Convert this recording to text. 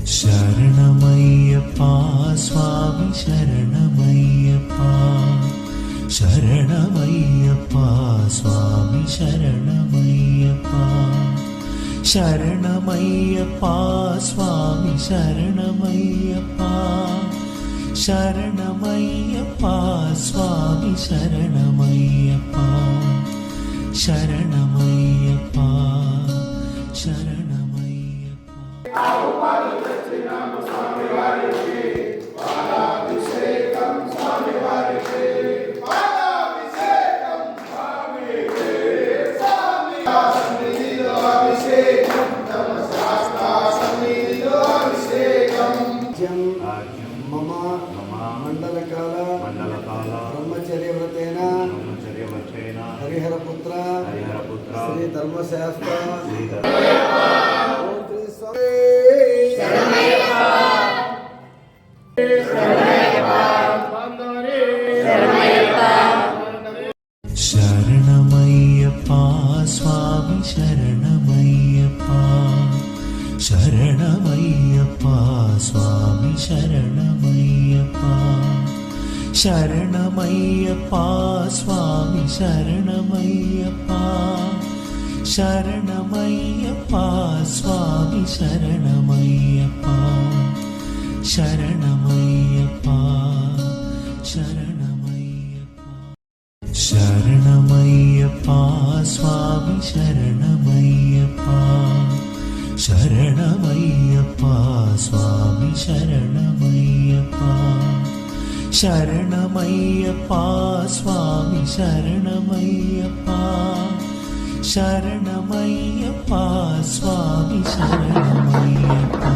శరణమయ్యప్పా స్వామి శరణమయ్యప్పా శరణమయ్యప్పా స్వామి శరణమయ్యప్పా శరణమయ్యప్పా స్వామి శరణమయ్యప్పా శరణమయ్యప్పా స్వామి శరణమయ్యప్పా శరణమయ్యప్పా శరణమయ్యప్పా మమ మండలకాల బ్రహ్మచర్యవ్రతేన హరిహరపుత్ర శ్రీ ధర్మశాస్త్ర శరణమయ్యప్పా స్వామి శరణమయ్యప్పా శరణమయ్యప్పా స్వామి శరణమయ్యప్పా శరణమయ్యప్పా స్వామి శరణమయ్యప్పా శరణమయ్యప్పా స్వామి శరణమయ్యప్పా శరణమయ్యప్పా శరణమయ్యప్పా శరణమయ్యప్పా స్వామి శరణమయ్యప్పా శరణమయ్యప్పా స్వామి శరణమయ్యప్పా శరణమయ్యప్పా స్వామి శరణమయ్యప్పా శరణమయ్యప్పా స్వామి శరణమయ్యప్పా